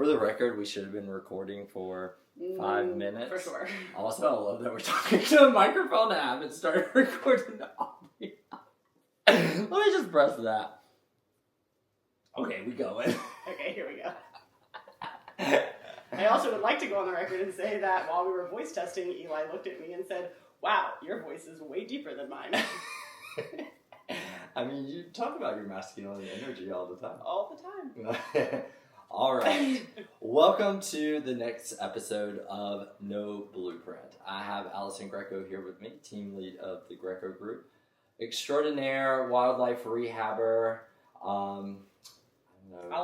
For the record, we should have been recording for 5 minutes. For sure. Also, I love that we're talking to the microphone app and started recording the audio. Let me just press that. Okay, we going. Okay, here we go. I also would like to go on the record and say that while we were voice testing, Eli looked at me and said, "Wow, your voice is way deeper than mine." I mean, you talk about your masculine energy all the time. All the time. All right. Welcome to the next episode of No Blueprint. I have Allison Greco here with me, team lead of the Greco Group. Extraordinaire wildlife rehabber. I'll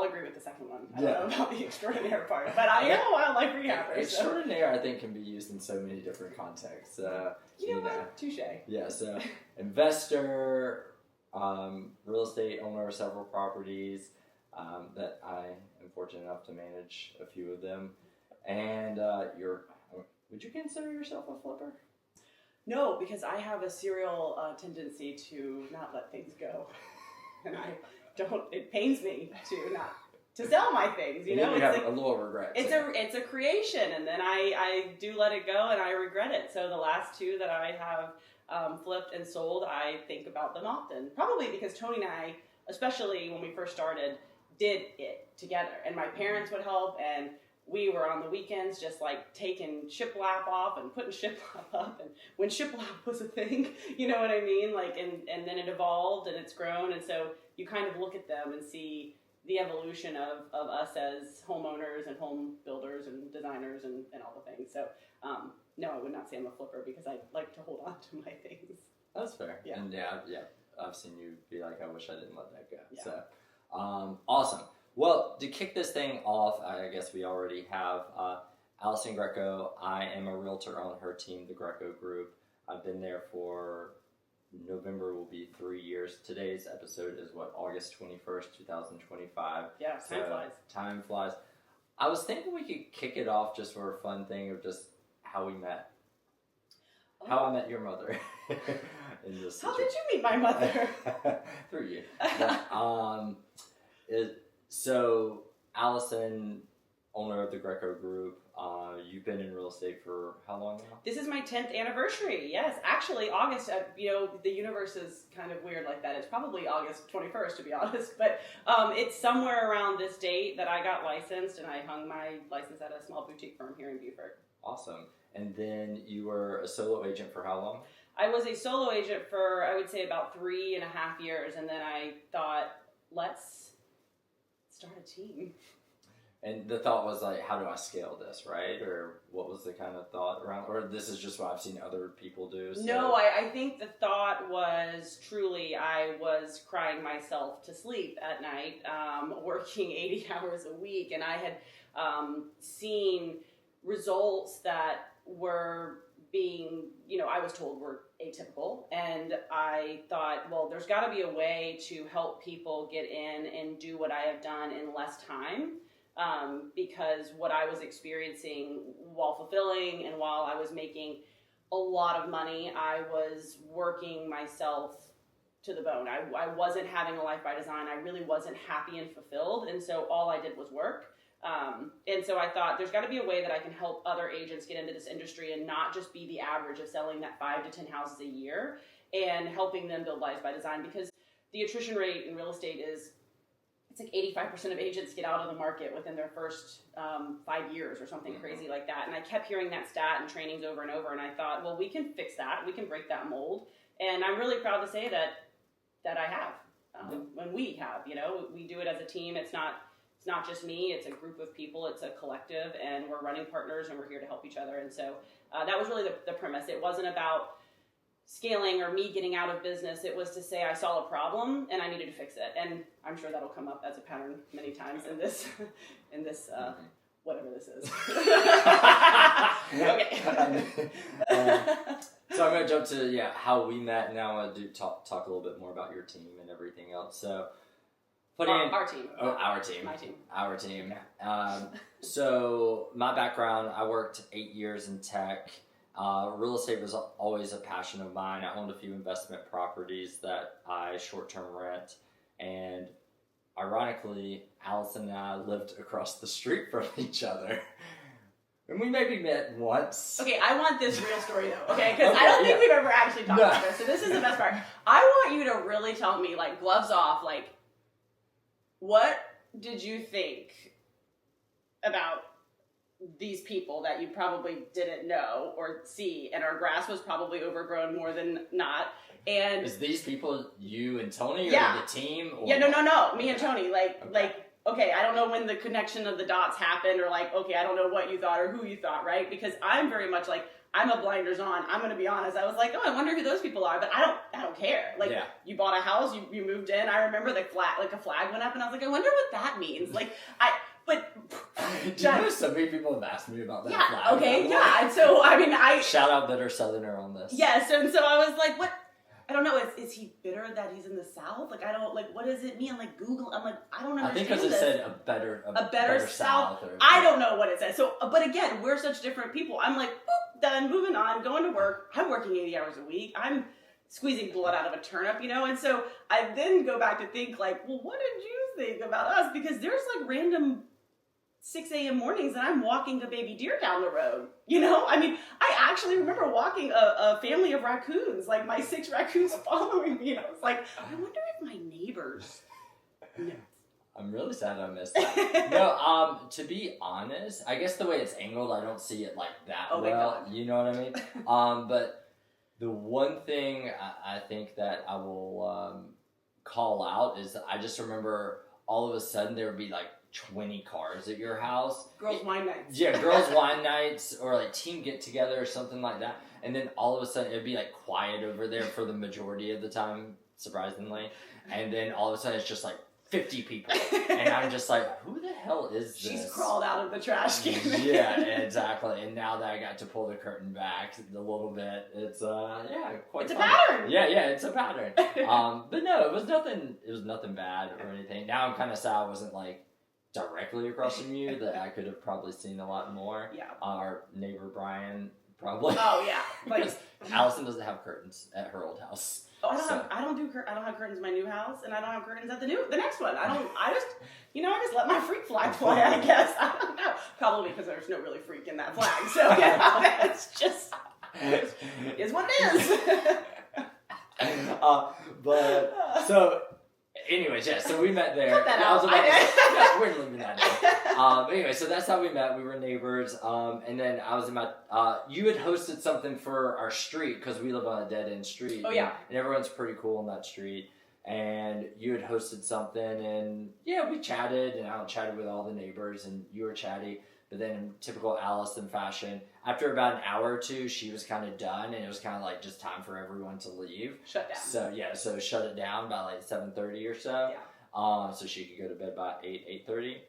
agree with the second one. I don't know about the extraordinaire part, but I am a wildlife rehabber. Extraordinaire, I think, can be used in so many different contexts. You know what? Touche. Yeah, so investor, real estate owner of several properties that I am fortunate enough to manage a few of them. And would you consider yourself a flipper? No, because I have a serial tendency to not let things go. And it pains me to sell my things, you know? You have a little regret. It's a creation, and then I do let it go, and I regret it. So the last two that I have flipped and sold, I think about them often. Probably because Tony and I, especially when we first started, did it together. And my parents would help, and we were on the weekends just like taking shiplap off and putting shiplap up, and when shiplap was a thing, you know what I mean? Like, and then it evolved and it's grown, and so you kind of look at them and see the evolution of us as homeowners and home builders and designers and all the things. So no, I would not say I'm a flipper because I like to hold on to my things. That's fair. Yeah. And yeah, I've seen you be like, I wish I didn't let that go. Yeah. So awesome. Well, to kick this thing off, I guess we already have Allison Greco. I am a realtor on her team, the Greco Group. I've been there for November will be 3 years. Today's episode is August 21st, 2025. Yeah, time flies. Time flies. I was thinking we could kick it off just for a fun thing of just how we met. Oh. How I met your mother. In this How did you meet my mother? Through you. But, so, Allison, owner of the Greco Group, you've been in real estate for how long now? This is my 10th anniversary. Yes, actually, August. The universe is kind of weird like that. It's probably August 21st, to be honest. But it's somewhere around this date that I got licensed, and I hung my license at a small boutique firm here in Beaufort. Awesome. And then you were a solo agent for how long? I was a solo agent for, I would say, about 3.5 years, and then I thought, let's start a team. And the thought was like, how do I scale this, right? Or what was the kind of thought around, or this is just what I've seen other people do? So. No, I think the thought was truly I was crying myself to sleep at night, working 80 hours a week, and I had seen results that were being, I was told were atypical, and I thought, well, there's got to be a way to help people get in and do what I have done in less time. Because what I was experiencing while fulfilling and while I was making a lot of money, I was working myself to the bone. I wasn't having a life by design. I really wasn't happy and fulfilled. And so all I did was work. And so I thought there's got to be a way that I can help other agents get into this industry and not just be the average of selling that 5 to 10 houses a year and helping them build lives by design, because the attrition rate in real estate is, it's like 85% of agents get out of the market within their first 5 years or something crazy like that. And I kept hearing that stat in trainings over and over. And I thought, well, we can fix that. We can break that mold. And I'm really proud to say that I have. When we have, we do it as a team. It's not just me. It's a group of people. It's a collective. And we're running partners, and we're here to help each other. And so that was really the premise. It wasn't about scaling or me getting out of business. It was to say I saw a problem and I needed to fix it. And I'm sure that'll come up as a pattern many times in this whatever this is. Okay. So I'm going to jump to how we met. Now I want to talk a little bit more about your team and everything else. So our team. Oh, our team. My team. Our team. So my background, I worked 8 years in tech. Real estate was always a passion of mine. I owned a few investment properties that I short-term rent, and ironically, Allison and I lived across the street from each other. And we maybe met once. Okay, I want this real story though, okay? Because I don't think we've ever actually talked about this, so this is the best part. I want you to really tell me, like, gloves off, like, what did you think about these people that you probably didn't know or see, and our grass was probably overgrown more than not, and... Is these people you and Tony, or yeah. the team? Or yeah, no, me and Tony, okay, I don't know when the connection of the dots happened, or like, okay, I don't know what you thought or who you thought, right? Because I'm very much like, I'm a blinders on. I'm going to be honest. I was like, oh, I wonder who those people are, but I don't care. Like, you bought a house, you moved in. I remember the flag, like a flag went up, and I was like, I wonder what that means. Like, do you know so many people have asked me about that flag? Yeah, okay, yeah. And so, I mean, shout out Bitter Southerner on this. Yes, and so I was like, what? I don't know. Is he bitter that he's in the South? Like, I don't, like, what does it mean? I'm like, Google. I'm like, I don't understand. I think because it said a better South. I don't know what it says. So, but again, we're such different people. I'm like, boop, done, moving on, going to work. I'm working 80 hours a week. I'm squeezing blood out of a turnip, you know? And so I then go back to think, like, well, what did you think about us? Because there's like random 6 a.m. mornings and I'm walking the baby deer down the road, you know? I mean, I actually remember walking a family of raccoons, like my 6 raccoons following me. And I was like, I wonder if my neighbors know. I'm really sad I missed that. No, to be honest, I guess the way it's angled, I don't see it like that well. You know what I mean? But the one thing I think that I will call out is I just remember all of a sudden there would be like 20 cars at your house. Girls' wine nights. Yeah, girls' wine nights or like team get together or something like that. And then all of a sudden it'd be like quiet over there for the majority of the time, surprisingly. And then all of a sudden it's just like 50 people. And I'm just like, who the hell is this? She's crawled out of the trash can. Yeah, exactly. And now that I got to pull the curtain back a little bit, it's quite It's fun. a pattern. Yeah, it's a pattern. But no, it was nothing bad or anything. Now I'm kind of sad I wasn't like directly across from you, that I could have probably seen a lot more. Yeah. Our neighbor Brian probably. Oh yeah. Because Allison doesn't have curtains at her old house. Oh, I don't have curtains in my new house, and I don't have curtains at the next one. I just let my freak flag fly, I guess. I don't know. Probably because there's no really freak in that flag. So yeah, it's just is what it is. But so anyways, yeah, so we met there. Cut that out. We're leaving that in. Anyway, so that's how we met. We were neighbors. And then I was in my, you had hosted something for our street because we live on a dead end street. Oh, yeah. And everyone's pretty cool on that street. And you had hosted something, and yeah, we chatted, and I chatted with all the neighbors, and you were chatty. But then in typical Allison fashion, after about an hour or two, she was kind of done, and it was kind of like just time for everyone to leave. Shut down. So shut it down by like 7:30 or so. Yeah. So she could go to bed by 8:30.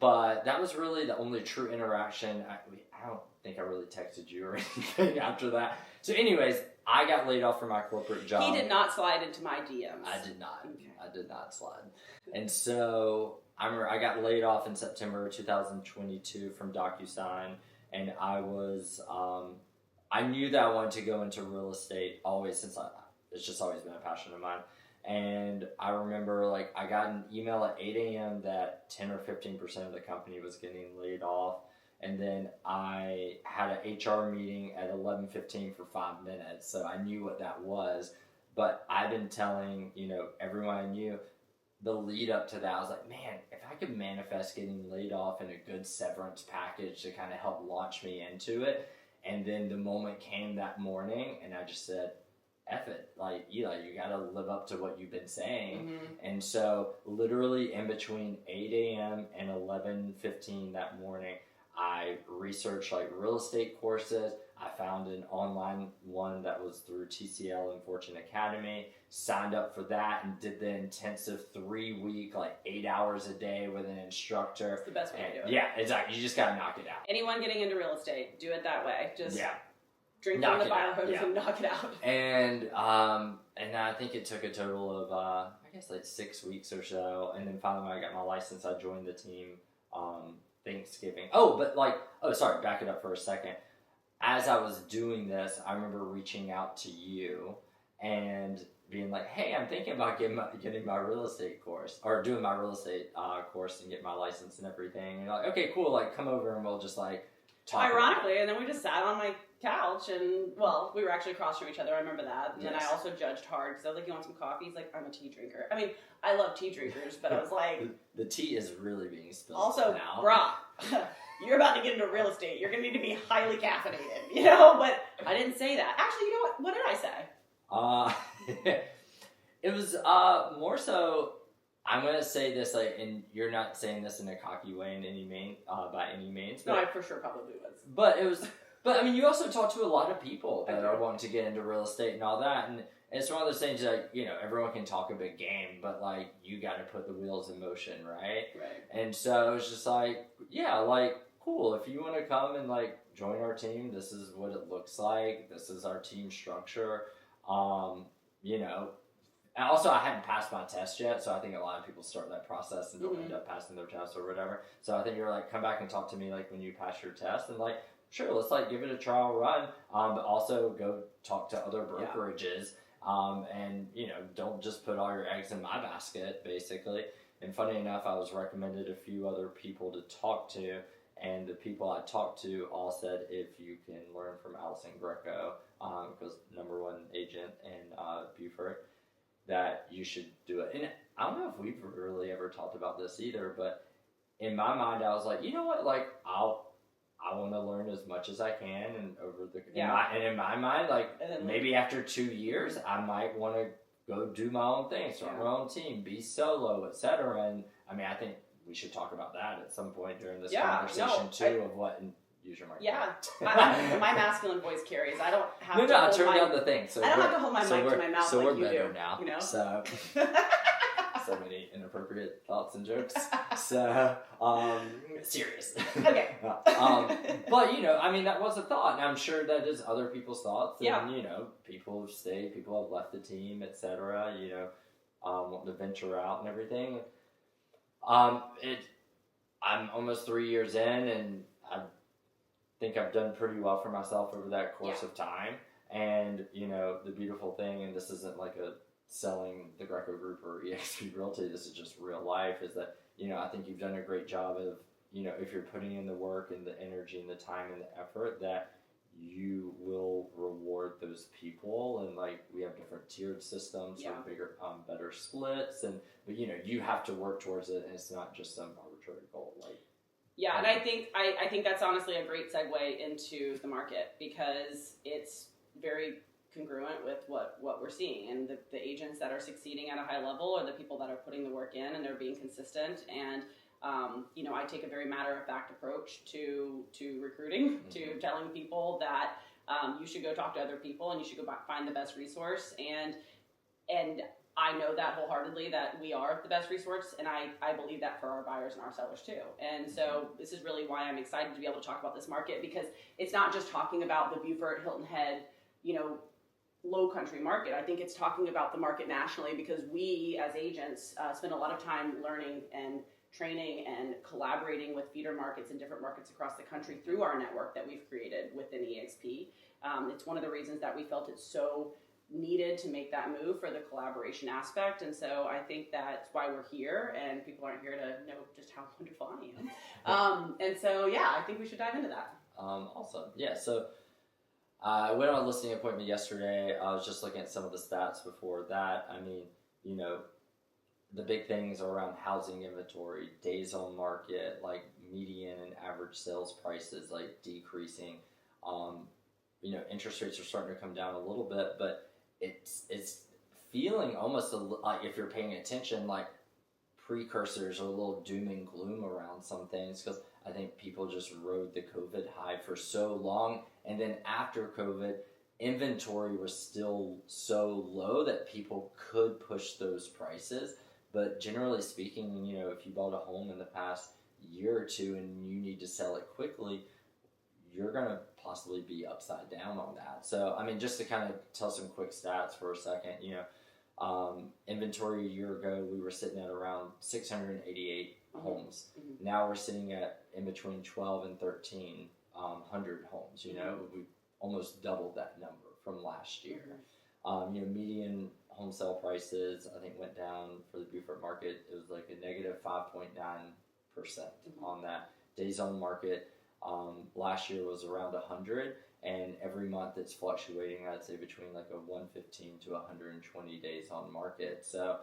But that was really the only true interaction. I don't think I really texted you or anything after that. So anyways, I got laid off from my corporate job. He did not slide into my DMs. I did not. Okay. I did not slide. And so I remember I got laid off in September 2022 from DocuSign, and I was, I knew that I wanted to go into real estate always, it's just always been a passion of mine. And I remember like I got an email at 8 a.m. that 10 or 15% of the company was getting laid off. And then I had an HR meeting at 11:15 for 5 minutes, so I knew what that was. But I've been telling, everyone I knew, the lead up to that, I was like, man, if I could manifest getting laid off in a good severance package to kind of help launch me into it. And then the moment came that morning, and I just said, F it. Like, Eli, you got to live up to what you've been saying. Mm-hmm. And so literally in between 8 a.m. and 11:15 that morning, I researched like real estate courses. I found an online one that was through TCL and Fortune Academy, signed up for that and did the intensive 3-week, like 8 hours a day with an instructor. It's the best way to do it. Yeah, exactly. You just got to knock it out. Anyone getting into real estate, do it that way. Just drink knock from the fire hose and knock it out. And I think it took a total of, like 6 weeks or so. And then finally when I got my license, I joined the team Thanksgiving. Sorry, back it up for a second. As I was doing this, I remember reaching out to you, and being like, hey, I'm thinking about getting my real estate course, or doing my real estate course and get my license and everything. And like, okay, cool, like come over and we'll just like talk. Ironically, and then we just sat on my couch and, well, we were actually across from each other, I remember that. And then I also judged hard because I was like, you want some coffee? He's like, I'm a tea drinker. I mean, I love tea drinkers, but I was like... the tea is really being spilled also, now. brah, you're about to get into real estate. You're going to need to be highly caffeinated, you know? But I didn't say that. Actually, you know what? What did I say? It was more so, I'm going to say this, like, and you're not saying this in a cocky way by any means. But, no, I for sure probably was. But it was... But, I mean, you also talk to a lot of people that are wanting to get into real estate and all that, and it's one of those things that, you know, everyone can talk a big game, but, like, you got to put the wheels in motion, right? Right. And so it's just like, yeah, like, cool, if you want to come and, like, join our team, this is what it looks like, this is our team structure, you know. And also, I hadn't passed my test yet, so I think a lot of people start that process and don't end up passing their test or whatever. So I think you're like, come back and talk to me, like, when you pass your test, and, like, sure, let's like give it a trial run, but also go talk to other brokerages, and you know, don't just put all your eggs in my basket, basically. And funny enough, I was recommended a few other people to talk to, and the people I talked to all said if you can learn from Allison Greco, because #1 agent in Beaufort, that you should do it. And I don't know if we've really ever talked about this either, but in my mind, I was like, you know what, like I want to learn as much as I can, and in my mind, like maybe after 2 years, I might want to go do my own thing, start my own team, be solo, etc. And I mean, I think we should talk about that at some point during this conversation of what. And use your mic. Yeah, my masculine voice carries. I don't have to. No, I turned down the thing, so I don't have to hold my mic to my mouth so like we're you better do. now. You know, so many inappropriate thoughts and jokes. So, serious. Okay. But, you know, I mean, that was a thought, and I'm sure that is other people's thoughts. And, you know, people have stayed, people have left the team, etc., you know, wanting to venture out and everything. I'm almost 3 years in, and I think I've done pretty well for myself over that course of time. And, you know, the beautiful thing, and this isn't like a selling the Greco Group or eXp Realty, this is just real life, is that, you know, I think you've done a great job of, you know, if you're putting in the work and the energy and the time and the effort, that you will reward those people. And like, we have different tiered systems for bigger, better splits, but you know, you have to work towards it, and it's not just some arbitrary goal. Like, yeah, and I think that's honestly a great segue into the market, because it's very congruent with what we're seeing, and the agents that are succeeding at a high level are the people that are putting the work in and they're being consistent. And you know, I take a very matter-of-fact approach to recruiting, to telling people that you should go talk to other people and you should go find the best resource. And I know that wholeheartedly, that we are the best resource, and I believe that for our buyers and our sellers too. And so this is really why I'm excited to be able to talk about this market, because it's not just talking about the Beaufort, Hilton Head, you know, low country market. I think it's talking about the market nationally, because we as agents spend a lot of time learning and training and collaborating with feeder markets in different markets across the country through our network that we've created within eXp. It's one of the reasons that we felt it's so needed to make that move, for the collaboration aspect. And so I think that's why we're here, and people aren't here to know just how wonderful I am. And so, yeah, I think we should dive into that. Awesome. Yeah, so I went on a listing appointment yesterday. I was just looking at some of the stats before that. I mean, you know, the big things are around housing inventory, days on market, like median and average sales prices, like decreasing. You know, interest rates are starting to come down a little bit, but it's feeling almost like, if you're paying attention, like precursors or a little doom and gloom around some things, because I think people just rode the COVID high for so long, and then after COVID, inventory was still so low that people could push those prices. But generally speaking, you know, if you bought a home in the past year or two and you need to sell it quickly, you're going to possibly be upside down on that. So, I mean, just to kind of tell some quick stats for a second, you know, inventory a year ago, we were sitting at around 688 homes. Now we're sitting at in between 12 and 1,300 homes. You know, we almost doubled that number from last year. You know, median home sale prices, I think, went down for the Beaufort market. It was like a negative 5.9% on that. Days on market last year was around 100, and every month it's fluctuating, I'd say, between like a 115 to 120 days on market. So,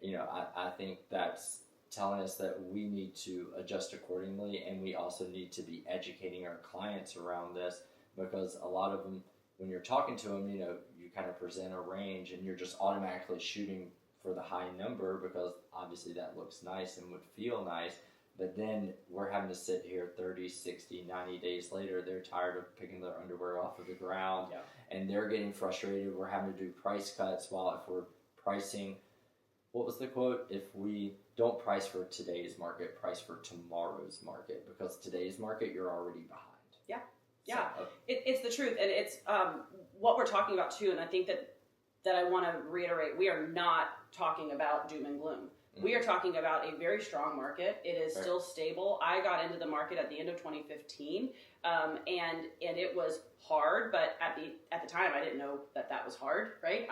I think that's telling us that we need to adjust accordingly, and we also need to be educating our clients around this, because a lot of them, when you're talking to them, you kind of present a range and you're just automatically shooting for the high number because obviously that looks nice and would feel nice. But then we're having to sit here 30, 60, 90 days later. They're tired of picking their underwear off of the ground, and they're getting frustrated. We're having to do price cuts, while if we're pricing, what was the quote? If we don't price for today's market, price for tomorrow's market, because today's market, you're already behind. Yeah, it's the truth, and it's what we're talking about too. And I think that I want to reiterate: we are not talking about doom and gloom. Mm-hmm. We are talking about a very strong market. It is still stable. I got into the market at the end of 2015, and it was hard. But at the time, I didn't know that was hard. Right?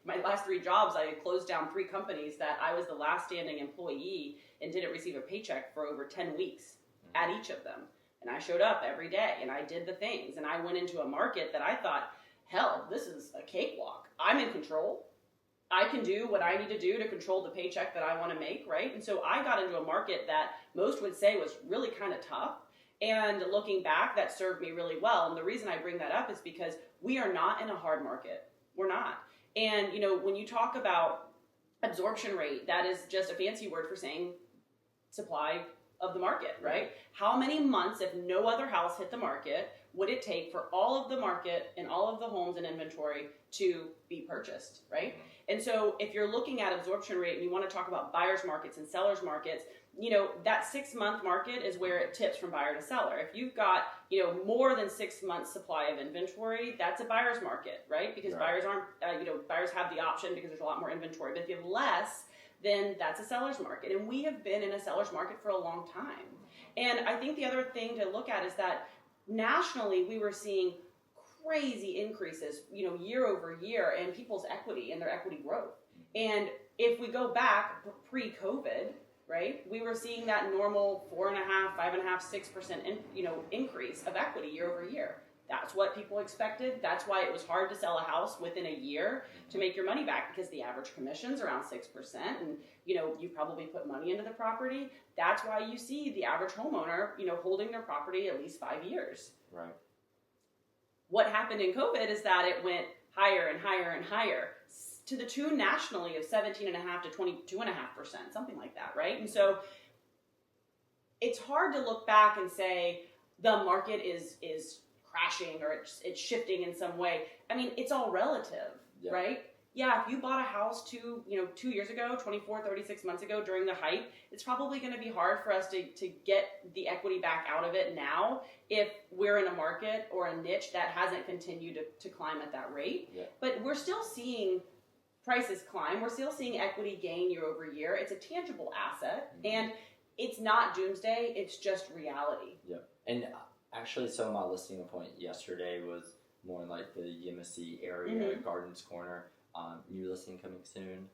My last 3 jobs, I had closed down 3 companies that I was the last standing employee and didn't receive a paycheck for over 10 weeks at each of them. And I showed up every day, and I did the things, and I went into a market that I thought, hell, this is a cakewalk. I'm in control. I can do what I need to do to control the paycheck that I want to make, right? And so I got into a market that most would say was really kind of tough. And looking back, that served me really well. And the reason I bring that up is because we are not in a hard market. We're not. And, when you talk about absorption rate, that is just a fancy word for saying supply of the market, right? How many months, if no other house hit the market, would it take for all of the market and all of the homes in inventory to be purchased, right? And so if you're looking at absorption rate and you want to talk about buyer's markets and seller's markets, that 6-month market is where it tips from buyer to seller. If you've got, more than 6 months supply of inventory, that's a buyer's market, right? Because buyers aren't, buyers have the option because there's a lot more inventory. But if you have less, then that's a seller's market. And we have been in a seller's market for a long time. And I think the other thing to look at is that nationally we were seeing crazy increases, year over year in people's equity and their equity growth. And if we go back pre-COVID, right, we were seeing that normal 4.5%, 5.5%, 6% increase of equity year over year. That's what people expected. That's why it was hard to sell a house within a year to make your money back, because the average commission's around 6%, and you probably put money into the property. That's why you see the average homeowner, holding their property at least 5 years. Right. What happened in COVID is that it went higher and higher and higher, to the tune nationally of 17.5% to 22.5%, something like that, right? And so it's hard to look back and say the market is crashing or it's shifting in some way. I mean, it's all relative, right? Yeah, if you bought a house 2 years ago, 24, 36 months ago during the hype, it's probably going to be hard for us to get the equity back out of it now if we're in a market or a niche that hasn't continued to climb at that rate. Yeah. But we're still seeing prices climb. We're still seeing equity gain year over year. It's a tangible asset, and it's not doomsday. It's just reality. Yeah, and actually, so my listing appointment yesterday was more in like the Yemassee area, Gardens Corner. New listing coming soon.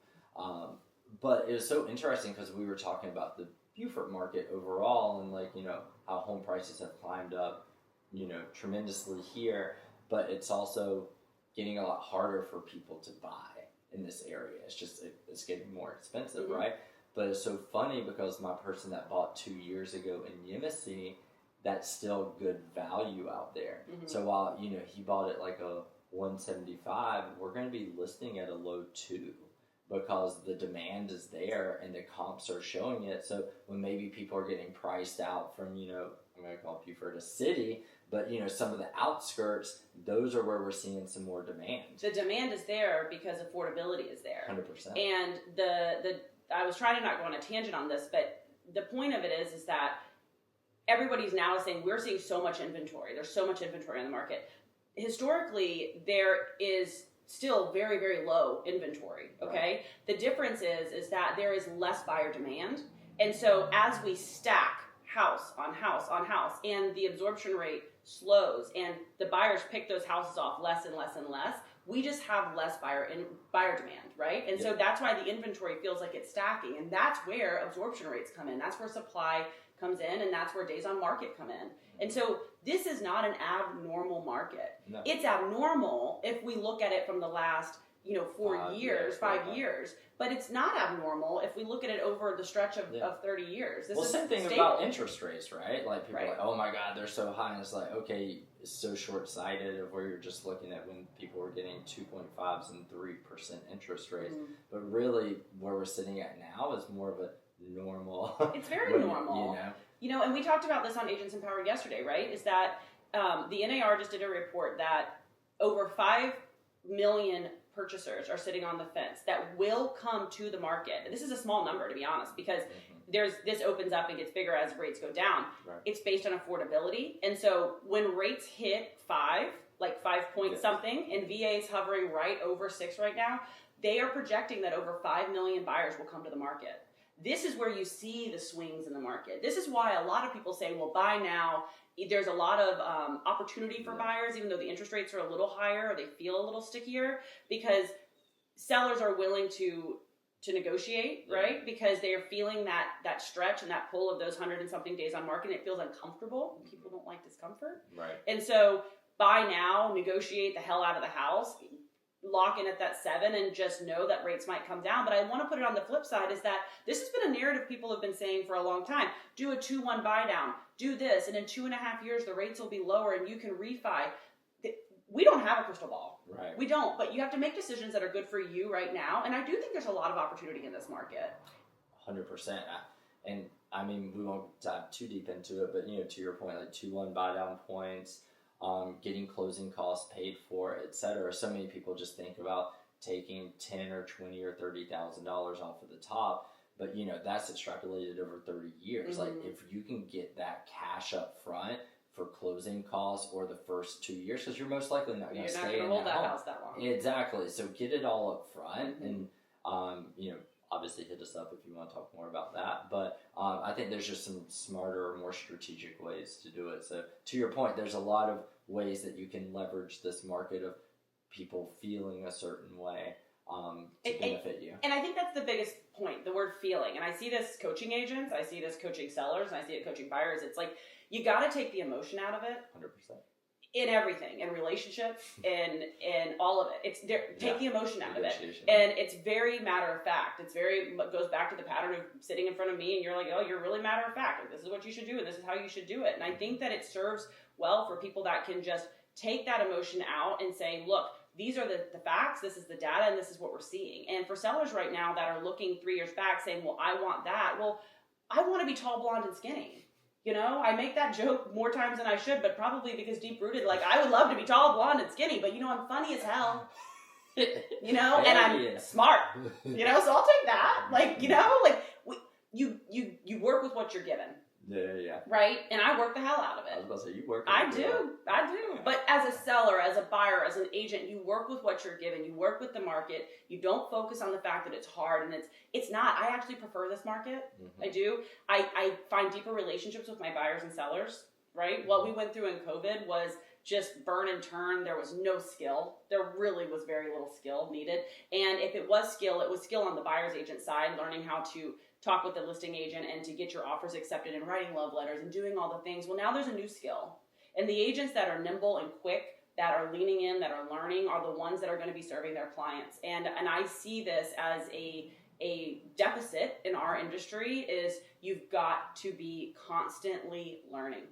But it was so interesting because we were talking about the Beaufort market overall, and how home prices have climbed up, tremendously here. But it's also getting a lot harder for people to buy in this area. It's getting more expensive, right? But it's so funny because my person that bought 2 years ago in Yemassee, that's still good value out there. So while he bought it like a 175, we're going to be listing at a low 2 because the demand is there and the comps are showing it. So when maybe people are getting priced out from I'm going to call Beaufort a city, but some of the outskirts, those are where we're seeing some more demand. The demand is there because affordability is there. 100%. And I was trying to not go on a tangent on this, but the point of it is that everybody's now saying we're seeing so much inventory. There's so much inventory on the market. Historically, there is still very, very low inventory, okay? Right. The difference is that there is less buyer demand. And so as we stack house on house on house, and the absorption rate slows, and the buyers pick those houses off less and less and less, We just have less buyer demand, right? And so that's why the inventory feels like it's stacking, and that's where absorption rates come in. That's where supply comes in, and that's where days on market come in. And so this is not an abnormal market. No. It's abnormal if we look at it from the last 4 years, 5 years, but it's not abnormal if we look at it over the stretch of 30 years. This is same thing stable. about interest rates, right? Like people are like, oh my God, they're so high. And it's like, okay, it's so short-sighted of where you're just looking at when people were getting 2.5s and 3% interest rates. Mm-hmm. But really where we're sitting at now is more of a normal. It's very normal. And we talked about this on Agents Empowered yesterday, right? Is that the NAR just did a report that over 5 million purchasers are sitting on the fence that will come to the market. And this is a small number, to be honest, because this opens up and gets bigger as rates go down. Right. It's based on affordability. And so when rates hit 5 point something, and VA is hovering right over 6 right now, they are projecting that over 5 million buyers will come to the market. This is where you see the swings in the market. This is why a lot of people say, well, buy now. There's a lot of opportunity for buyers, even though the interest rates are a little higher or they feel a little stickier, because sellers are willing to negotiate, right? Because they are feeling that stretch and that pull of those 100 and something days on market, and it feels uncomfortable. People don't like discomfort. Right. And so buy now, negotiate the hell out of the house, lock in at that 7 and just know that rates might come down. But I want to put it on the flip side is that this has been a narrative people have been saying for a long time. Do a 2-1 buy down, do this, and in 2.5 years the rates will be lower and you can refi. We don't have a crystal ball. Right. We don't, but you have to make decisions that are good for you right now. And I do think there's a lot of opportunity in this market. 100%. And I mean, we won't dive too deep into it, but to your point, like 2-1 buy down points, getting closing costs paid for, etc. So many people just think about taking $10 or $20 or $30,000 off of the top, but that's extrapolated over 30 years. Like if you can get that cash up front for closing costs or the first 2 years, because you're most likely not going to stay in hold that house that long. Exactly. So get it all up front, and obviously hit us up if you want to talk more about that. But I think there's just some smarter, more strategic ways to do it. So to your point, there's a lot of ways that you can leverage this market of people feeling a certain way to benefit you. And I think that's the biggest point, the word feeling. And I see this coaching agents, I see this coaching sellers, and I see it coaching buyers. It's like, you got to take the emotion out of it. 100%. In everything, in relationships, in all of it. Take the emotion out of it. And it's very matter of fact. It goes back to the pattern of sitting in front of me and you're like, oh, you're really matter of fact. Like, this is what you should do and this is how you should do it. And I think that it serves well for people that can just take that emotion out and say, look, these are the facts, this is the data, and this is what we're seeing. And for sellers right now that are looking 3 years back saying, well, I want that. Well, I want to be tall, blonde, and skinny. I make that joke more times than I should, but probably because deep-rooted, like, I would love to be tall, blonde, and skinny, but, I'm funny as hell, and I'm smart, so I'll take that. Like, you work with what you're given. Yeah. Right? And I work the hell out of it. I was about to say, you work. I do. But as a seller, as a buyer, as an agent, you work with what you're given. You work with the market. You don't focus on the fact that it's hard, and it's not. I actually prefer this market. Mm-hmm. I do. I find deeper relationships with my buyers and sellers, right? What we went through in COVID was just burn and turn. There was no skill. There really was very little skill needed. And if it was skill on the buyer's agent side, learning how to talk with the listing agent and to get your offers accepted and writing love letters and doing all the things. Well, now there's a new skill. And the agents that are nimble and quick, that are leaning in, that are learning, are the ones that are going to be serving their clients. And I see this as a deficit in our industry is you've got to be constantly learning.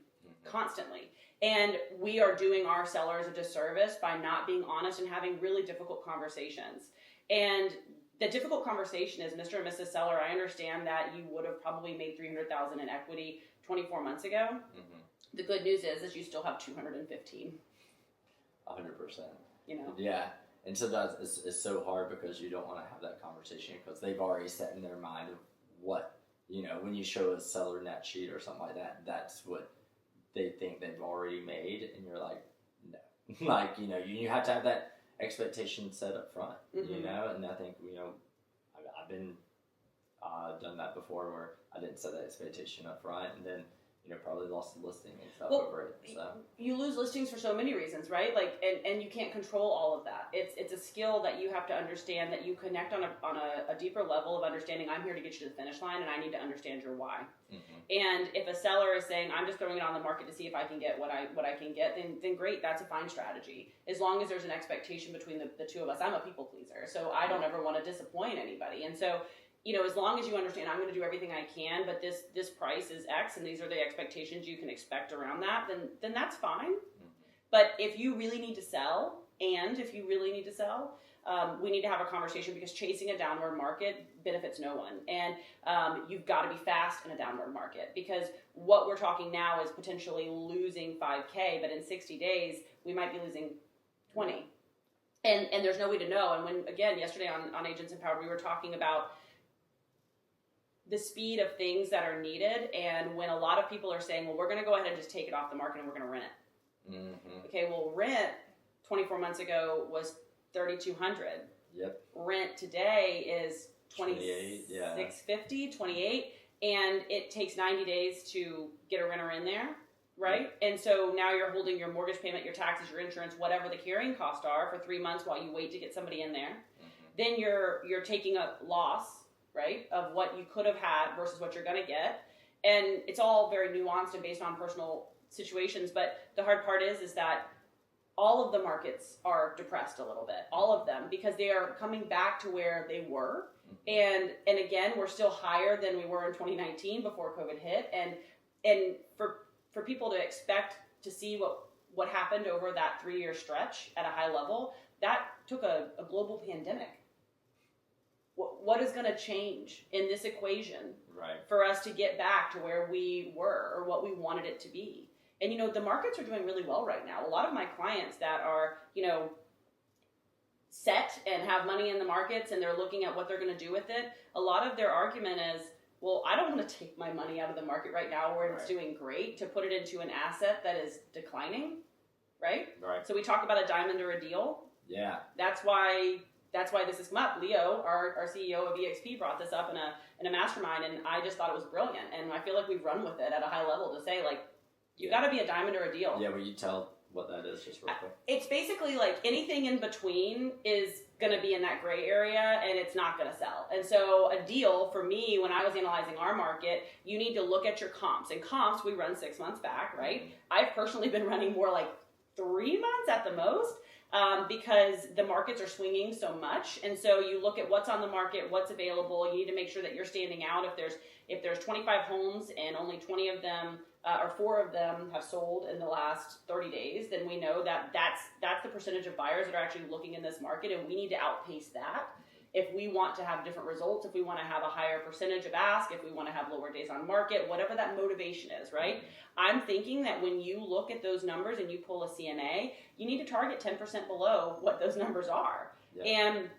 Constantly. And we are doing our sellers a disservice by not being honest and having really difficult conversations. And the difficult conversation is, Mr. and Mrs. Seller, I understand that you would have probably made $300,000 in equity 24 months ago. Mm-hmm. The good news is you still have 215. 100%. Yeah. And sometimes it's so hard because you don't want to have that conversation because they've already set in their mind of what, when you show a seller net sheet or something like that, that's what they think they've already made. And you're like, no. Like, you have to have that expectation set up front, and I think, I've been done that before where I didn't set that expectation up front, and then, probably lost the listing and stuff Well, over it. So you lose listings for so many reasons, right? Like, and you can't control all of that. It's a skill that you have to understand, that you connect on a deeper level of understanding. I'm here to get you to the finish line, and I need to understand your why. And if a seller is saying, I'm just throwing it on the market to see if I can get what I can get, then great, that's a fine strategy. As long as there's an expectation between the two of us. I'm a people pleaser, so I don't ever want to disappoint anybody. And so, as long as you understand, I'm going to do everything I can, but this price is X, and these are the expectations you can expect around that, then that's fine. But if you really need to sell, we need to have a conversation, because chasing a downward market benefits no one. And you've got to be fast in a downward market, because what we're talking now is potentially losing 5K, but in 60 days, we might be losing 20. And there's no way to know. And when, again, yesterday on Agents Empowered, we were talking about the speed of things that are needed. And when a lot of people are saying, well, we're going to go ahead and just take it off the market and we're going to rent it. Okay, well, rent 24 months ago was $3,200. Yep. Rent today is 28, yeah. $650, 28, and it takes 90 days to get a renter in there, right? And so now you're holding your mortgage payment, your taxes, your insurance, whatever the carrying costs are for 3 months while you wait to get somebody in there. Then you're taking a loss, right, of what you could have had versus what you're going to get. And it's all very nuanced and based on personal situations, but the hard part is that all of the markets are depressed a little bit, all of them, because they are coming back to where they were. And again, we're still higher than we were in 2019 before COVID hit. And for people to expect to see what happened over that 3-year stretch at a high level, that took a global pandemic. What is going to change in this equation for us to get back to where we were or what we wanted it to be? And, the markets are doing really well right now. A lot of my clients that are, set and have money in the markets and they're looking at what they're going to do with it, a lot of their argument is, well, I don't want to take my money out of the market right now where it's doing great to put it into an asset that is declining, right? So we talk about a diamond or a deal. Yeah. That's why this has come up. Leo, our CEO of EXP, brought this up in a mastermind, and I just thought it was brilliant. And I feel like we've run with it at a high level to say, like, you got to be a diamond or a deal. Yeah, will you tell what that is just real quick? It's basically like anything in between is going to be in that gray area, and it's not going to sell. And so a deal, for me, when I was analyzing our market, you need to look at your comps. And comps, we run 6 months back, right? I've personally been running more like 3 months at the most. Because the markets are swinging so much, and so you look at what's on the market, what's available. You need to make sure that you're standing out. If there's 25 homes and only 20 of them or 4 of them have sold in the last 30 days, then we know that that's the percentage of buyers that are actually looking in this market, and we need to outpace that if we want to have different results, if we want to have a higher percentage of ask, if we want to have lower days on market, whatever that motivation is, right? I'm thinking that when you look at those numbers and you pull a CNA, you need to target 10% below what those numbers are. Yeah. And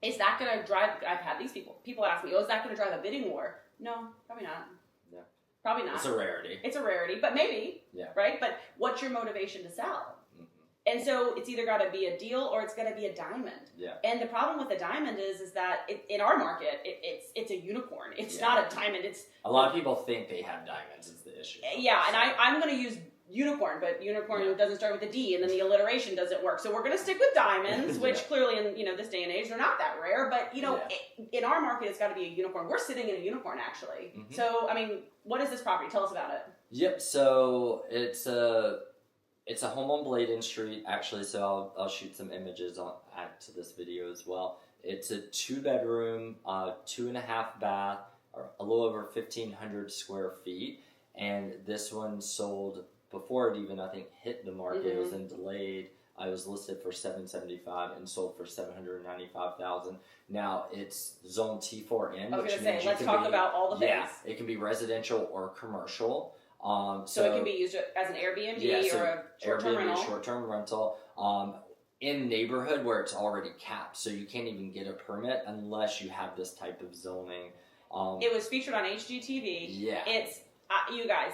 is that going to drive, I've had these people ask me, is that going to drive a bidding war? No, probably not. Yeah. Probably not. It's a rarity. It's a rarity, but maybe, right? But what's your motivation to sell? And so it's either got to be a deal or it's got to be a diamond. Yeah. And the problem with a diamond is that in our market, it's a unicorn. It's not a diamond. It's a lot of people think they have diamonds is the issue. Yeah, and I'm going to use unicorn, but unicorn doesn't start with a D, and then the alliteration doesn't work. So we're going to stick with diamonds, which clearly in this day and age they're not that rare. But in our market, it's got to be a unicorn. We're sitting in a unicorn actually. Mm-hmm. So I mean, what is this property? Tell us about it. Yep. So it's a home on Bladen Street, actually, so I'll shoot some images add to this video as well. It's a 2-bedroom, 2.5 bath, or a little over 1,500 square feet, and this one sold before it even, I think, hit the market. Mm-hmm. It was then delayed. I was listed for $775 and sold for $795,000. Now it's zone T4N. I was going to say, let's talk about all the things. Yeah, it can be residential or commercial. So it can be used as an Airbnb or a short-term rental. Short-term rental. In neighborhood where it's already capped, so you can't even get a permit unless you have this type of zoning. It was featured on HGTV. Yeah. It's, you guys,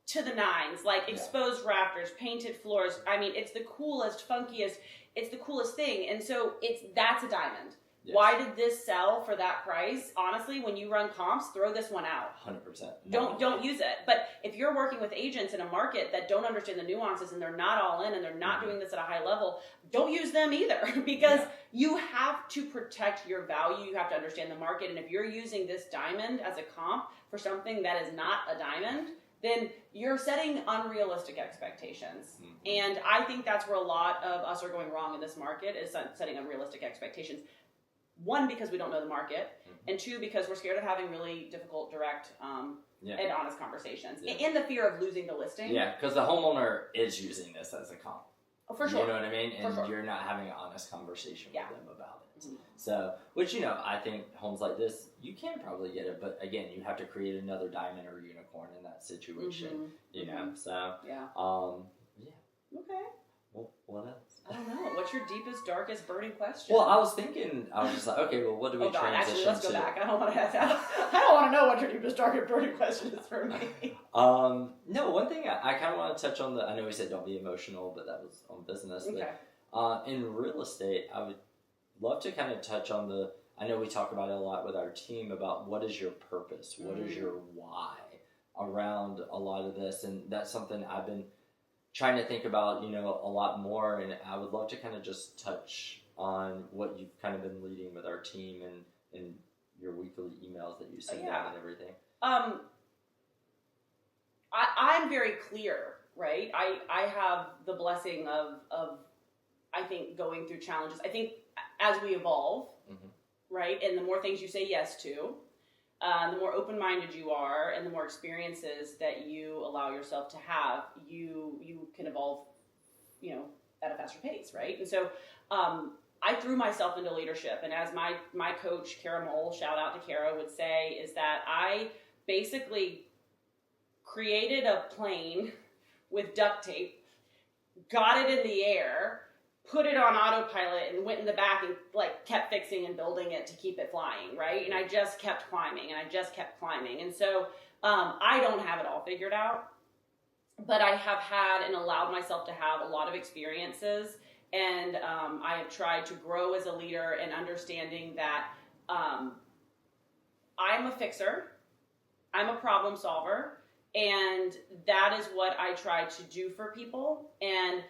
to the nines, like exposed rafters, painted floors. I mean, it's the coolest, funkiest, it's the coolest thing. And so that's a diamond. Yes. Why did this sell for that price? Honestly, when you run comps, throw this one out. 100%. Don't use it. But if you're working with agents in a market that don't understand the nuances and they're not all in and they're not doing this at a high level, don't use them either, because you have to protect your value. You have to understand the market. And if you're using this diamond as a comp for something that is not a diamond, then you're setting unrealistic expectations. And I think that's where a lot of us are going wrong in this market, is setting unrealistic expectations. One, because we don't know the market, and two, because we're scared of having really difficult, direct, and honest conversations, in the fear of losing the listing. Yeah, because the homeowner is using this as a comp. Oh, for sure. You know what I mean? And For sure. you're not having an honest conversation with them about it. Mm-hmm. So, which, I think homes like this, you can probably get it, but again, you have to create another diamond or unicorn in that situation, you know? So, yeah. Okay. Well, what else? I don't know. What's your deepest, darkest, burning question? Well, I was just like, okay, well, what do we transition actually, let's go to? back. I don't want to know what your deepest, darkest, burning question is for me. No, one thing I kind of want to touch on I know we said don't be emotional, but that was on business. Okay. But in real estate, I would love to kind of touch on I know we talk about it a lot with our team about what is your purpose? What is your why around a lot of this? And that's something I've been trying to think about, a lot more, and I would love to kind of just touch on what you've kind of been leading with our team and your weekly emails that you send out and everything. I'm very clear, right? I have the blessing of I think going through challenges. I think as we evolve, right, and the more things you say yes to, the more open-minded you are, and the more experiences that you allow yourself to have, you can evolve, at a faster pace, right? And so I threw myself into leadership, and as my coach, Kara Mole, shout out to Kara, would say, is that I basically created a plane with duct tape, got it in the air, put it on autopilot, and went in the back and kept fixing and building it to keep it flying, right? And I just kept climbing, and so I don't have it all figured out, but I have had and allowed myself to have a lot of experiences, and I have tried to grow as a leader and understanding that I'm a fixer, I'm a problem solver, and that is what I try to do for people. And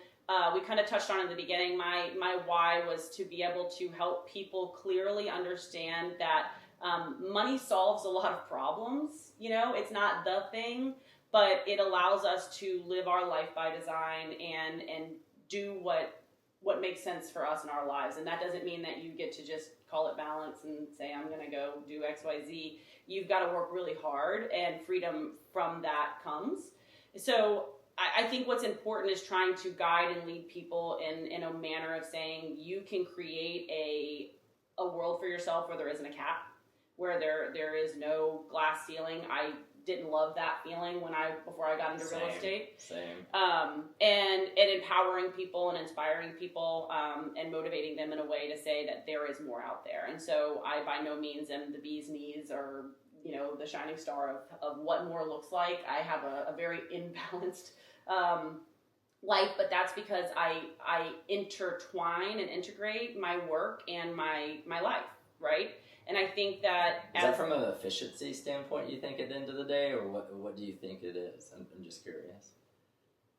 we kind of touched on in the beginning, my why was to be able to help people clearly understand that money solves a lot of problems. It's not the thing, but it allows us to live our life by design and do what makes sense for us in our lives. And that doesn't mean that you get to just call it balance and say, I'm going to go do X, Y, Z. You've got to work really hard, and freedom from that comes. So I think what's important is trying to guide and lead people in a manner of saying you can create a world for yourself where there isn't a cap, where there is no glass ceiling. I didn't love that feeling before I got into real estate. Same. And empowering people and inspiring people and motivating them in a way to say that there is more out there. And so I by no means am the bee's knees or the shining star of what more looks like. I have a very imbalanced life, but that's because I intertwine and integrate my work and my life, right? And I think that is that from an efficiency standpoint, you think, at the end of the day, or what do you think it is? I'm just curious.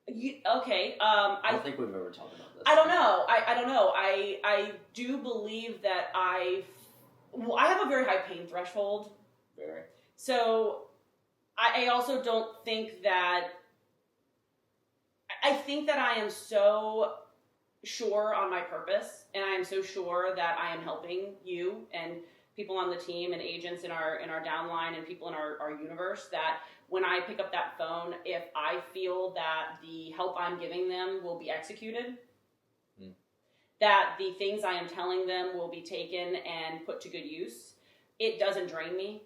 Okay. I don't think we've ever talked about this. I don't know. I don't know. I do believe that I have a very high pain threshold. Very. So I also don't think that. I think that I am so sure on my purpose, and I am so sure that I am helping you and people on the team and agents in our downline and people in our universe, that when I pick up that phone, if I feel that the help I'm giving them will be executed, that the things I am telling them will be taken and put to good use, it doesn't drain me.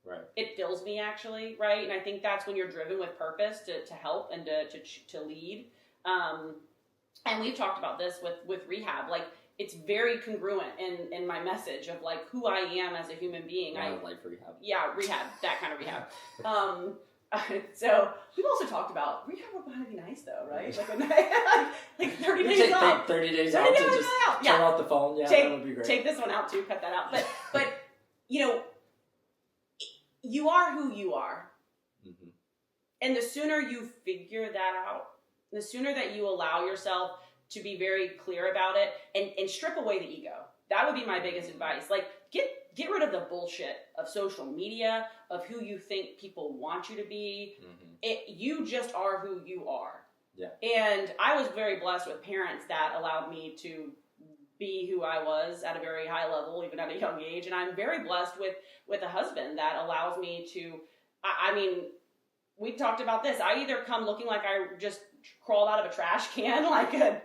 Right. It fills me, actually, right? And I think that's when you're driven with purpose to help and to lead. And we've talked about this with rehab. It's very congruent in my message of who I am as a human being. I like rehab. Yeah, rehab, that kind of rehab. So we've also talked about rehab would kind of be nice though, right? Like 30 days off. 30 days out to just turn off the phone. Yeah, that would be great. Take this one out too. Cut that out. But you know, you are who you are, and the sooner you figure that out, the sooner that you allow yourself to be very clear about it and strip away the ego. That would be my biggest advice. Like get rid of the bullshit of social media, of who you think people want you to be. You just are who you are. Yeah. And I was very blessed with parents that allowed me to be who I was at a very high level, even at a young age. And I'm very blessed with a husband that allows me to, I mean, we talked about this. I either come looking like I just crawled out of a trash can, like a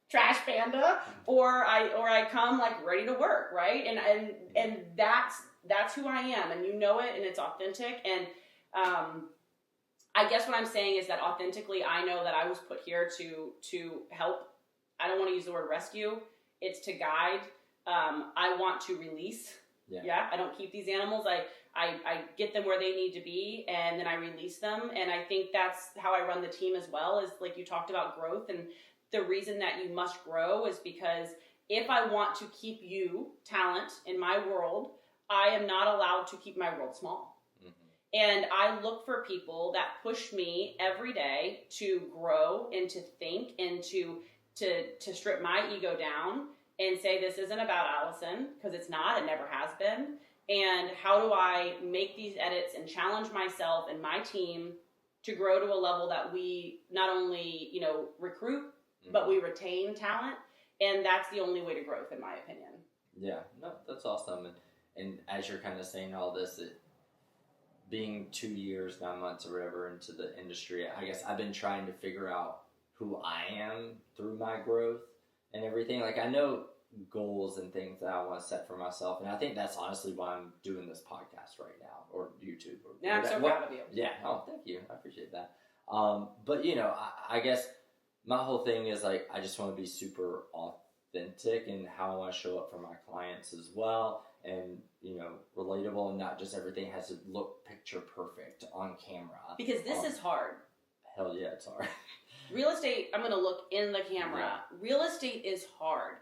trash panda, or I come like ready to work, right? And that's who I am, and you know it, and it's authentic. And I guess what I'm saying is that authentically, I know that I was put here to help. I don't want to use the word rescue. It's to guide. I want to release. Yeah. I don't keep these animals. I get them where they need to be, and then I release them. And I think that's how I run the team as well, is like you talked about growth. And the reason that you must grow is because if I want to keep you, talent, in my world, I am not allowed to keep my world small. And I look for people that push me every day to grow and to think and to strip my ego down and say, this isn't about Allison, because it's not, it never has been. And how do I make these edits and challenge myself and my team to grow to a level that we not only, recruit, but we retain talent. And that's the only way to growth, in my opinion. Yeah, no, that's awesome. And as you're kind of saying all this, being 2 years, 9 months or whatever into the industry, I guess I've been trying to figure out who I am through my growth and everything. Like, I know goals and things that I want to set for myself, and I think that's honestly why I'm doing this podcast right now, or YouTube. Yeah, I'm so proud of you. Yeah, oh, thank you. I appreciate that. But, I guess my whole thing is, like, I just want to be super authentic in how I want to show up for my clients as well, and, relatable, and not just everything has to look picture perfect on camera. Because this is hard. Hell yeah, it's hard. Real estate, I'm going to look in the camera. Yeah. Real estate is hard.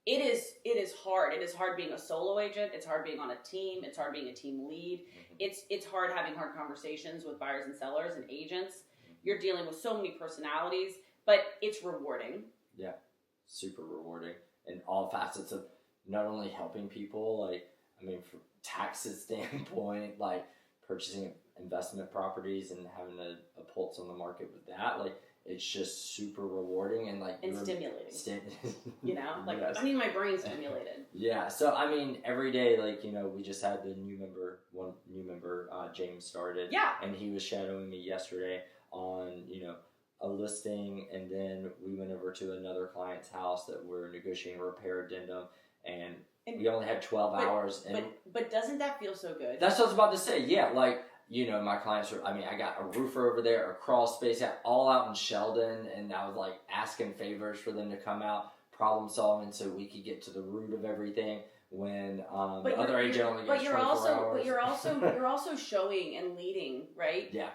It is hard. It is hard being a solo agent. It's hard being on a team. It's hard being a team lead. It's hard having hard conversations with buyers and sellers and agents. You're dealing with so many personalities, but it's rewarding. Yeah, super rewarding in all facets of not only helping people, from taxes standpoint, like purchasing investment properties and having a pulse on the market with that, it's just super rewarding and stimulating. Yes. I need my brain stimulated. Yeah. So every day, we just had the one new member, James, started. Yeah. And he was shadowing me yesterday on a listing, and then we went over to another client's house that we're negotiating a repair addendum, and we only had 12 hours. But doesn't that feel so good? That's what I was about to say. Yeah, my clients are, I got a roofer over there, a crawl space, all out in Sheldon, and I was asking favors for them to come out, problem solving, so we could get to the root of everything. When the other agent only gets 24 hours. But you're also showing and leading, right? Yeah.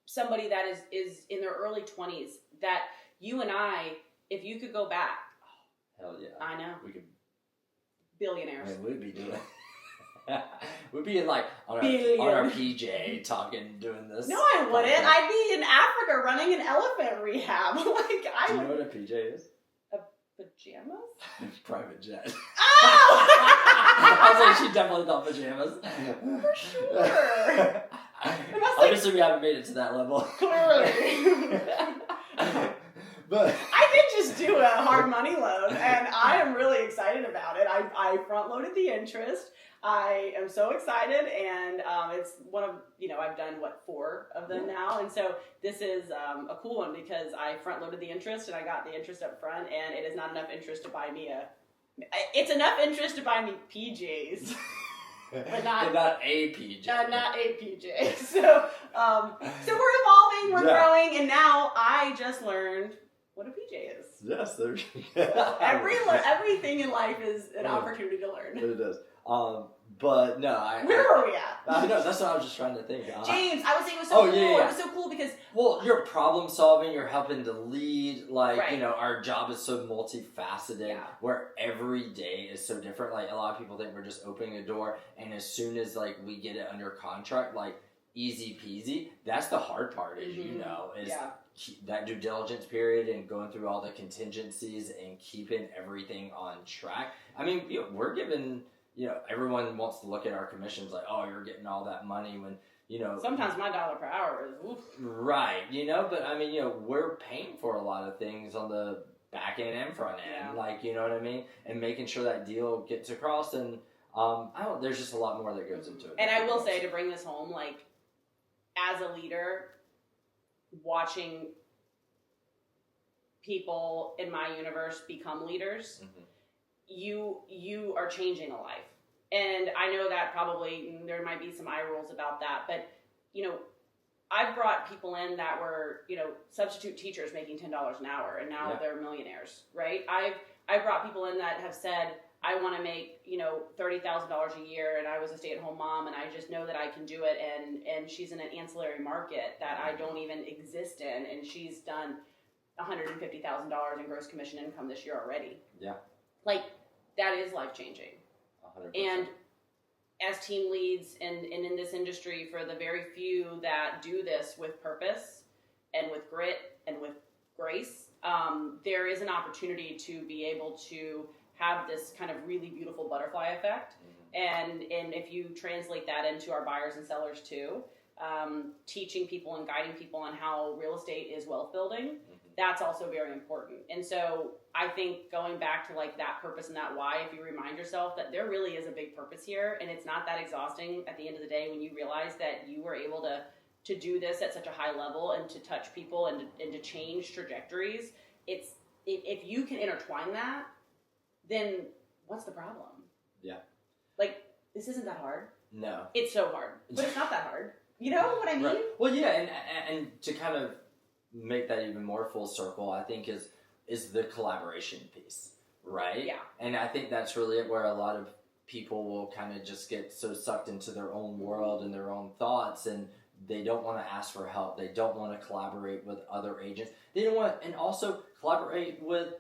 Somebody that is in their early 20s, that you and I, if you could go back. Hell yeah. I know. We could. Billionaires. We'd be doing we'd be on our PJ talking, doing this. No, I wouldn't. I'd be in Africa running an elephant rehab. Do you know what a PJ is? Pajamas? Private jet. Oh! I was she definitely thought pajamas. For sure. Obviously, we haven't made it to that level. Clearly. But I did just do a hard money loan, and I am really excited about it. I front loaded the interest. I am so excited, and it's one of, I've done, 4 of them now, and so this is a cool one because I front loaded the interest, and I got the interest up front, and it is not enough interest to buy me it's enough interest to buy me PJs. But not a PJ. Not a PJ. So we're evolving, we're growing, and now I just learned what a PJ is. Yes, everything in life is an opportunity to learn. It is. But no, Where are we at? I know, that's what I was just trying to think. James, I was saying it was so cool. Yeah. It was so cool because... Well, you're problem solving, you're helping to lead, like, Right. you know, our job is so multifaceted, where every day is so different. Like, a lot of people think we're just opening a door, and as soon as, like, we get it under contract, like, easy peasy. That's the hard part, is you know, is that due diligence period and going through all the contingencies and keeping everything on track. I mean, you know, we're given, you know, everyone wants to look at our commissions like, oh, you're getting all that money when, you know. Sometimes my dollar per hour is oof. Right, you know, but I mean, you know, we're paying for a lot of things on the back end and front end, like, you know what I mean? And making sure that deal gets across, and there's just a lot more that goes into it. And I will say, to bring this home, like, as a leader, watching people in my universe become leaders, you are changing a life. And I know that probably there might be some eye rolls about that, but, you know, I've brought people in that were, you know, substitute teachers making $10 an hour, and now they're millionaires, right? I've brought people in that have said, I want to make, you know, $30,000 a year, and I was a stay-at-home mom, and I just know that I can do it, and she's in an ancillary market that I don't even exist in, and she's done $150,000 in gross commission income this year already. Yeah. Like, that is life-changing. 100%. And as team leads and in this industry, for the very few that do this with purpose and with grit and with grace, there is an opportunity to be able to have this kind of really beautiful butterfly effect. And if you translate that into our buyers and sellers too, teaching people and guiding people on how real estate is wealth building, that's also very important. And so I think going back to like that purpose and that why, if you remind yourself that there really is a big purpose here, and it's not that exhausting at the end of the day when you realize that you were able to do this at such a high level and to touch people and to change trajectories, if you can intertwine that, then what's the problem? Yeah. Like, this isn't that hard. No. It's so hard, but it's not that hard. You know what I mean? Right. Well, yeah, and to kind of make that even more full circle, I think is the collaboration piece, right? Yeah. And I think that's really it, where a lot of people will kind of just get so sucked into their own world and their own thoughts, and they don't want to ask for help. They don't want to collaborate with other agents. They don't want, and also collaborate with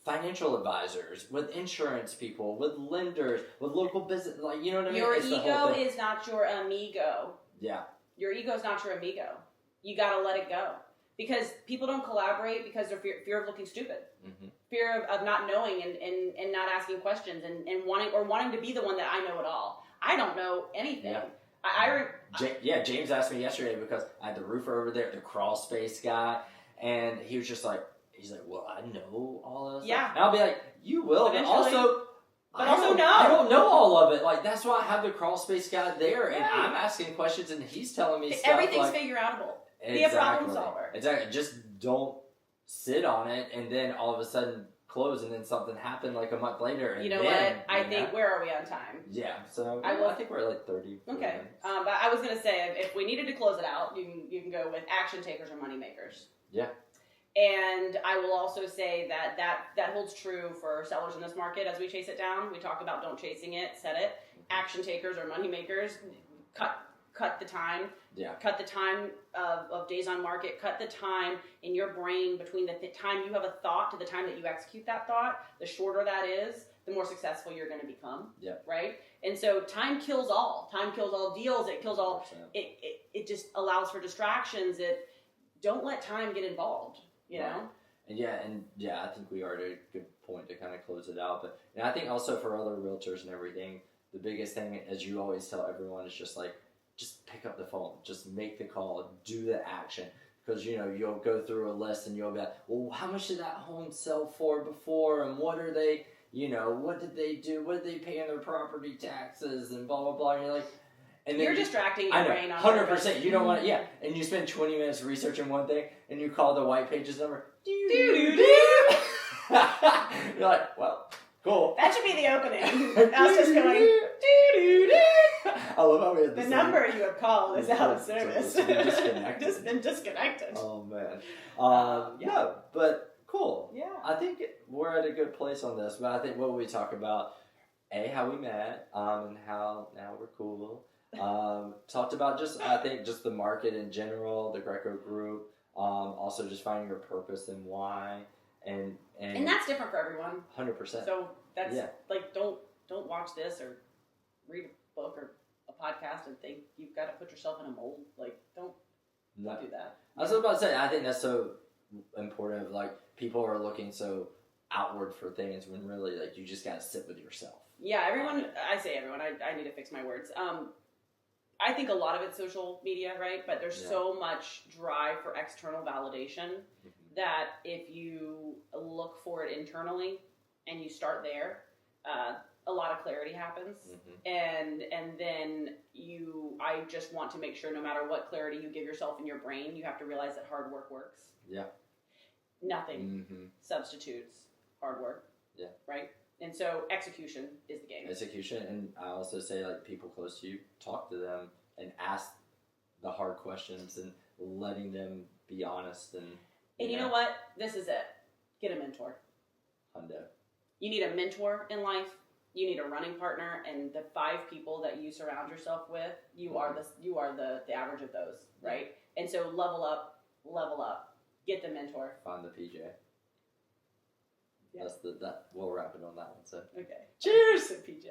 financial advisors, with insurance people, with lenders, with local business, like, you know what I mean? Your ego is not your amigo. Yeah. Your ego is not your amigo. You got to let it go. Because people don't collaborate because of fear of looking stupid. Fear of not knowing and not asking questions and wanting to be the one that I know it all. I don't know anything. Yeah. James asked me yesterday because I had the roofer over there, the crawl space guy, and he was just like, well, I know all of this stuff. And I'll be like, you will, but also I don't know all of it. Like, that's why I have the crawl space guy there, and I'm asking questions, and he's telling me stuff. Everything's figure outable. Exactly. Be a problem solver. Exactly. Just don't sit on it and then all of a sudden close, and then something happened like a month later. And you know what? I think, where are we on time? Yeah. So I think we're at like 30. Okay. But I was going to say, if we needed to close it out, you can go with action takers or money makers. Yeah. And I will also say that holds true for sellers in this market as we chase it down. We talk about don't chasing it, set it. Action takers or money makers, cut the time. Yeah. Cut the time of days on market. Cut the time in your brain between the time you have a thought to the time that you execute that thought. The shorter that is, the more successful you're going to become. Yeah. Right? And so time kills all. Time kills all deals. It kills all. It just allows for distractions. Don't let time get involved. You know? And I think we are at a good point to kind of close it out. But I think also for other realtors and everything, the biggest thing, as you always tell everyone, is just like, just pick up the phone, just make the call, do the action. Because, you know, you'll go through a list and you'll be like, well, how much did that home sell for before? And what are they, you know, what did they do? What did they pay in their property taxes? And blah, blah, blah. And you're like, and then you're distracting your brain on 100%. You don't want to, and you spend 20 minutes researching one thing and you call the white pages number. You're like, well, cool. That should be the opening. Us just going, I love how we had the number you have called is out of service. Just been disconnected. Oh, man. But cool. Yeah. I think we're at a good place on this, but I think what we talk about, how we met, and how now we're cool. Talked about I think just the market in general, the Greco group. Also just finding your purpose and why, and that's different for everyone. 100%. So that's like don't watch this or read a book or a podcast and think you've got to put yourself in a mold. Like don't do that. I was about to say, I think that's so important. Like people are looking so outward for things when really like you just got to sit with yourself. Yeah, everyone. I say everyone. I need to fix my words. I think a lot of it's social media, right? But there's so much drive for external validation that if you look for it internally and you start there, a lot of clarity happens. And then I just want to make sure no matter what clarity you give yourself in your brain, you have to realize that hard work works. Yeah. Nothing substitutes hard work. Yeah. Right? And so execution is the game. Execution, and I also say like people close to you, talk to them and ask the hard questions and letting them be honest. And you know what? This is it. Get a mentor. Hundo. You need a mentor in life. You need a running partner, and the 5 people that you surround yourself with, you are the average of those, right? And so level up, get the mentor. Find the PJ. That's that. We'll wrap it on that one. So okay. Cheers, PJ.